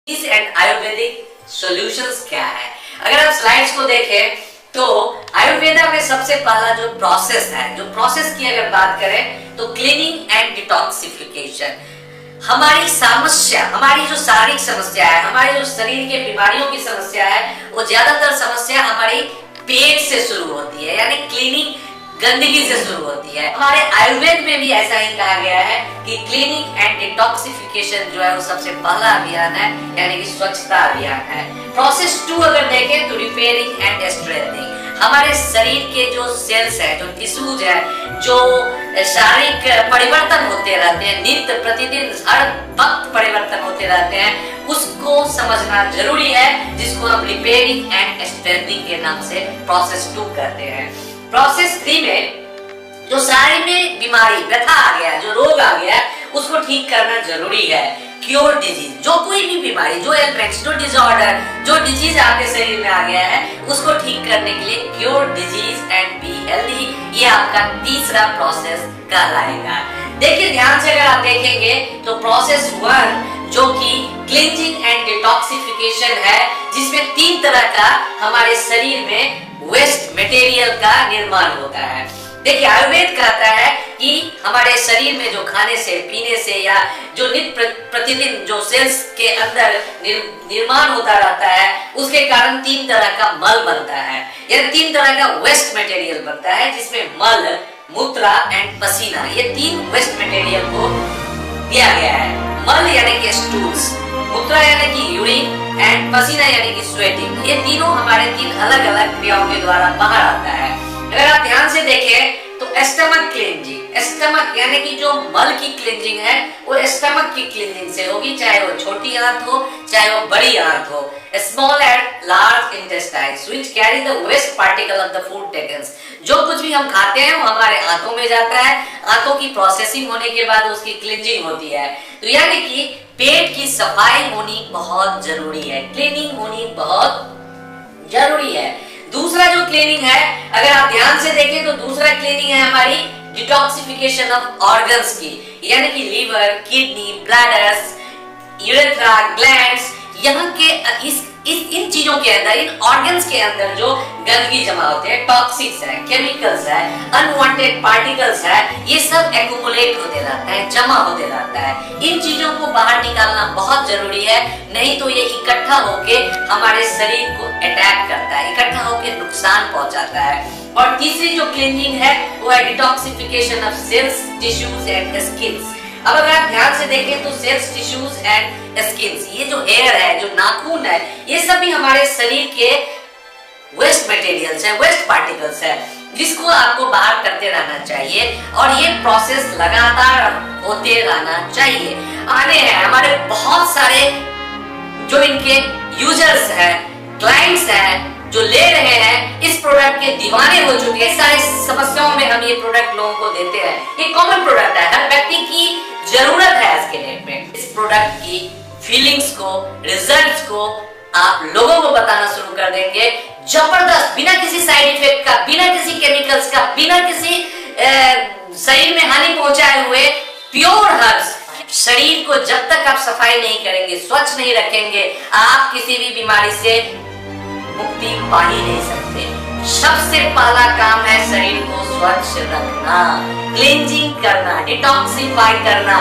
And Ayurvedic solutions क्या है। अगर आप स्लाइड्स को देखें तो आयुर्वेदा में सबसे पहला जो प्रोसेस है, जो प्रोसेस की अगर बात करें तो क्लीनिंग एंड डिटॉक्सिफिकेशन। हमारी समस्या, हमारी जो शारीरिक समस्या है, हमारे जो शरीर के बीमारियों की समस्या है, वो ज्यादातर समस्या हमारी पेट से शुरू होती है, यानी क्लीनिंग गंदगी से शुरू होती है। हमारे आयुर्वेद में भी ऐसा ही कहा गया है कि क्लीनिंग एंड डिटॉक्सिफिकेशन जो है वो सबसे पहला अभियान है, यानी कि स्वच्छता अभियान है। प्रोसेस 2 अगर देखें तो रिपेयरिंग एंड स्ट्रेंथनिंग। हमारे शरीर के जो सेल्स है, जो टिश्यूज है, जो शारीरिक परिवर्तन होते रहते हैं, नित्य प्रतिदिन हर वक्त परिवर्तन होते रहते हैं, उसको समझना जरूरी है, जिसको हम रिपेयरिंग एंड स्ट्रेंथनिंग के नाम से प्रोसेस 2 कहते हैं। प्रोसेस 3 में जो शरीर में बीमारी, व्यथा आ गया, जो रोग आ गया, उसको ठीक करना जरूरी है। क्योर डिजीज, जो कोई भी बीमारी, जो एलमेंट्स, जो डिसऑर्डर, जो डिजीज आपके शरीर में आ गया है, उसको ठीक करने के लिए cure disease and be healthy, ये आपका तीसरा प्रोसेस कहलाएगा। देखिए ध्यान से अगर आप देखेंगे तो प्रोसेस 1 जो कि क्लींजिंग एंड डिटॉक्सिफिकेशन है, जिसमें 3 तरह का हमारे शरीर में वेस्ट मटेरियल का निर्माण होता है। देखिए आयुर्वेद कहता है कि हमारे शरीर में जो खाने से, पीने से, या जो नित्य प्रतिदिन जो सेल्स के अंदर निर्माण होता रहता है, उसके कारण 3 तरह का मल बनता है, यानी 3 तरह का वेस्ट मटेरियल बनता है, जिसमें मल, मूत्र एंड पसीना, ये 3 वेस्ट मटेरियल को दिया गया है। मल यानी कि स्टूल्स, मूत्र यानी कि यूरिन एंड पसीना यानी कि स्वेटिंग, ये तीनों हमारे 3 अलग अलग क्रियाओं के द्वारा बाहर आता है। अगर आप ध्यान से देखें तो स्टमक क्लींजिंग, स्टमक यानी कि जो मल की क्लींजिंग है वो स्टमक की क्लींजिंग से होगी, चाहे वो छोटी आंत हो चाहे वो बड़ी आंत हो। Small and large intestines which carry the waste particle of the food taken. जो कुछ भी हम खाते हैं वो हमारे आंतों में जाता है, आंतों की प्रोसेसिंग होने के बाद उसकी क्लींजिंग होती है। तो यानी कि पेट की सफाई होनी बहुत जरूरी है, क्लीनिंग होनी बहुत जरूरी है। दूसरा जो क्लीनिंग है, अगर आप ध्यान से देखें तो दूसरा क्लीनिंग है हमारी डिटॉक्सिफिकेशन ऑफ ऑर्गन्स की, यानी कि liver, kidney, bladders, urethra, glands, यहाँ के इन चीजों के अंदर, इन ऑर्गन्स के अंदर जो गंदगी जमा होते हैं, टॉक्सिक्स है, केमिकल्स है, अनवांटेड पार्टिकल्स है, ये सब एक्युमुलेट होते रहता है, जमा होते रहता है। इन चीजों को बाहर निकालना बहुत जरूरी है, नहीं तो ये इकट्ठा होके हमारे शरीर को अटैक करता है, इकट्ठा होके नुकसान पहुंचाता है। और तीसरी जो क्लीनिंग है वो है detoxification of cells, tissues and skins. अब अगर आप ध्यान से देखें तो सेल्स, टिश्यूज एंड स्किन्स, ये जो हेयर है, जो नाखून है, ये सब भी हमारे शरीर के वेस्ट मटेरियल्स है, वेस्ट पार्टिकल्स है, जिसको आपको बाहर करते रहना चाहिए और ये प्रोसेस लगातार होते रहना चाहिए। आने हैं हमारे बहुत सारे जो इनके यूजर्स हैं, क्लाइंट्स हैं, जो ले रहे हैं, इस प्रोडक्ट के दीवाने हो चुके हैं। सारी समस्याओं में हम ये प्रोडक्ट लोगों को देते हैं, ये कॉमन प्रोडक्ट है, हर व्यक्ति की जरूरत है आज के डेट में। इस प्रोडक्ट की फीलिंग्स को, रिजल्ट्स को आप लोगों को बताना शुरू कर देंगे, जबरदस्त, बिना किसी साइड इफेक्ट का, बिना किसी केमिकल्स का, बिना किसी शरीर में हानि पहुंचाए हुए प्योर हर्ब्स। शरीर को जब तक आप सफाई नहीं करेंगे, स्वच्छ नहीं रखेंगे, आप किसी भी बीमारी से मुक्ति पा ही नहीं सकते। सबसे पहला काम है शरीर को स्वच्छ रखना, क्लींजिंग करना, डिटॉक्सिफाई करना।